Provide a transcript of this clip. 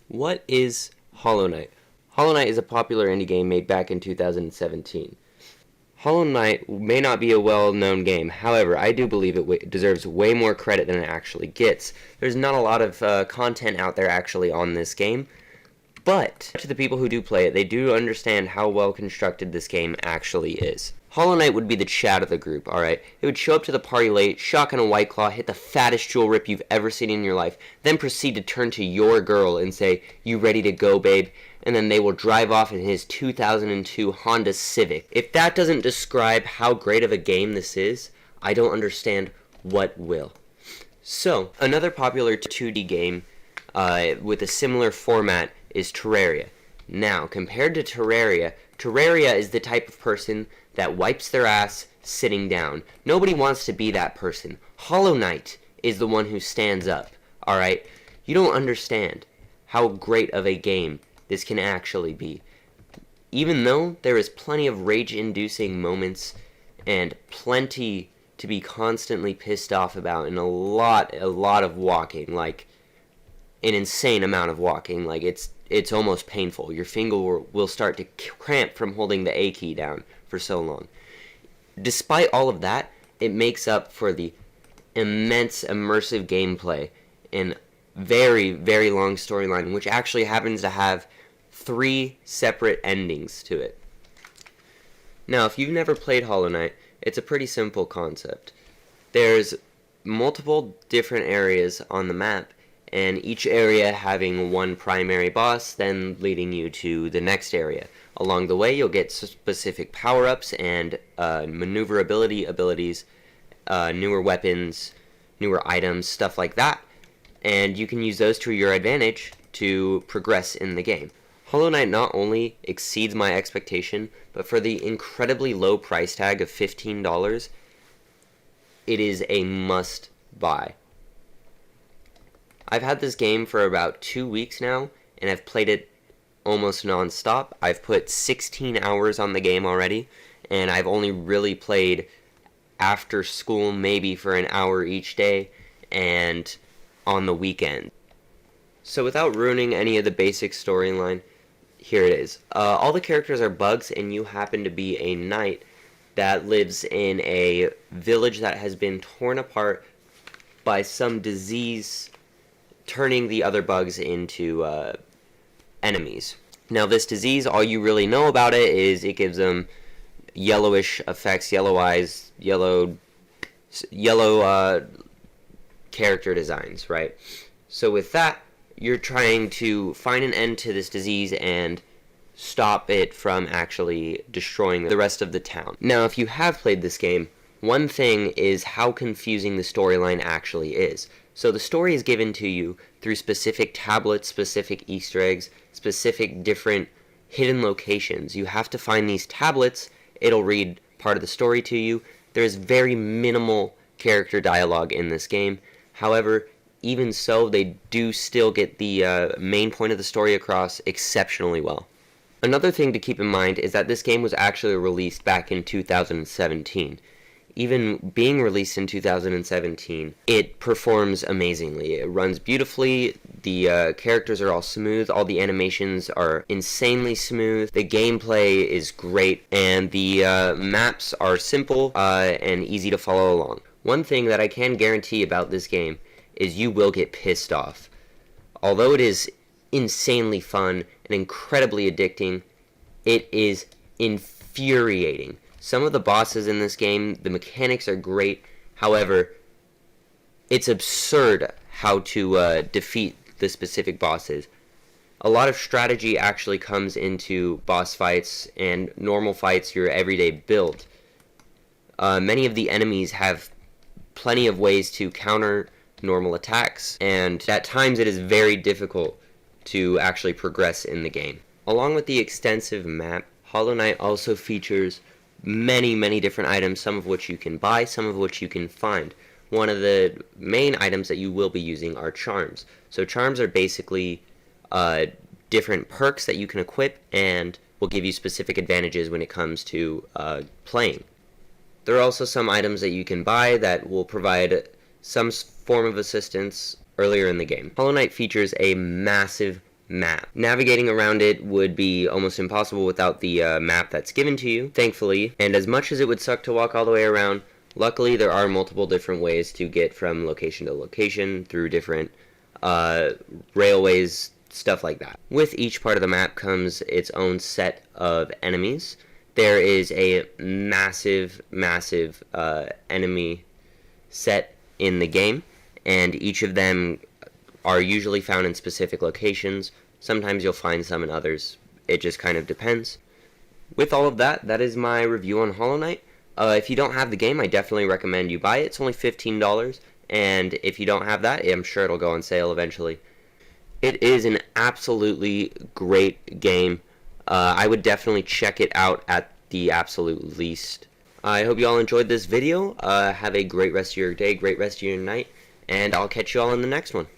What is Hollow Knight? Hollow Knight is a popular indie game made back in 2017. Hollow Knight may not be a well-known game. However, I do believe it deserves way more credit than it actually gets. There's not a lot of content out there actually on this game, but to the people who do play it, they do understand how well constructed this game actually is. Hollow Knight would be the Chad of the group, alright? It would show up to the party late, shotgun a White Claw, hit the fattest jewel rip you've ever seen in your life, then proceed to turn to your girl and say, "You ready to go, babe?" And then they will drive off in his 2002 Honda Civic. If that doesn't describe how great of a game this is, I don't understand what will. So, another popular 2D game with a similar format is Terraria. Now, compared to Terraria, Terraria is the type of person that wipes their ass sitting down. Nobody wants to be that person. Hollow Knight is the one who stands up, alright? You don't understand how great of a game this can actually be. Even though there is plenty of rage-inducing moments and plenty to be constantly pissed off about and a lot of walking, like an insane amount of walking, like it's almost painful. Your finger will start to cramp from holding the A key down for so long. Despite all of that, it makes up for the immense immersive gameplay and very, very long storyline, which actually happens to have 3 separate endings to it. Now, if you've never played Hollow Knight, it's a pretty simple concept. There's multiple different areas on the map, and each area having one primary boss, then leading you to the next area. Along the way, you'll get specific power-ups and maneuverability abilities, newer weapons, newer items, stuff like that, and you can use those to your advantage to progress in the game. Hollow Knight not only exceeds my expectation, but for the incredibly low price tag of $15, it is a must-buy. I've had this game for about 2 weeks now, and I've played it almost non-stop. I've put 16 hours on the game already, and I've only really played after school maybe for an hour each day, and on the weekend. So without ruining any of the basic storyline, here it is. All the characters are bugs, and you happen to be a knight that lives in a village that has been torn apart by some disease, turning the other bugs into enemies. Now, this disease, all you really know about it is it gives them yellowish effects, yellow eyes, yellow character designs, right? So with that, you're trying to find an end to this disease and stop it from actually destroying the rest of the town. Now, if you have played this game, one thing is how confusing the storyline actually is. So the story is given to you through specific tablets, specific Easter eggs, specific different hidden locations. You have to find these tablets, it'll read part of the story to you. There's very minimal character dialogue in this game. However, even so, they do still get the main point of the story across exceptionally well. Another thing to keep in mind is that this game was actually released back in 2017. Even being released in 2017, it performs amazingly. It runs beautifully, the characters are all smooth, all the animations are insanely smooth, the gameplay is great, and the maps are simple and easy to follow along. One thing that I can guarantee about this game is you will get pissed off. Although it is insanely fun and incredibly addicting, it is infuriating. Some of the bosses in this game, the mechanics are great. However, it's absurd how to defeat the specific bosses. A lot of strategy actually comes into boss fights and normal fights, your everyday build. Many of the enemies have plenty of ways to counter normal attacks, and at times it is very difficult to actually progress in the game. Along with the extensive map, Hollow Knight also features many different items, some of which you can buy, some of which you can find. One of the main items that you will be using are charms. So charms are basically different perks that you can equip and will give you specific advantages when it comes to playing. There are also some items that you can buy that will provide some form of assistance earlier in the game. Hollow Knight features a massive map. Navigating around it would be almost impossible without the map that's given to you, thankfully, and as much as it would suck to walk all the way around, luckily there are multiple different ways to get from location to location through different railways, stuff like that. With each part of the map comes its own set of enemies. There is a massive enemy set in the game, and each of them are usually found in specific locations. Sometimes you'll find some in others. It just kind of depends. With all of that, that is my review on Hollow Knight. If you don't have the game, I definitely recommend you buy it. It's only $15, and if you don't have that, I'm sure it'll go on sale eventually. It is an absolutely great game. I would definitely check it out at the absolute least. I hope you all enjoyed this video. Have a great rest of your day, great rest of your night, and I'll catch you all in the next one.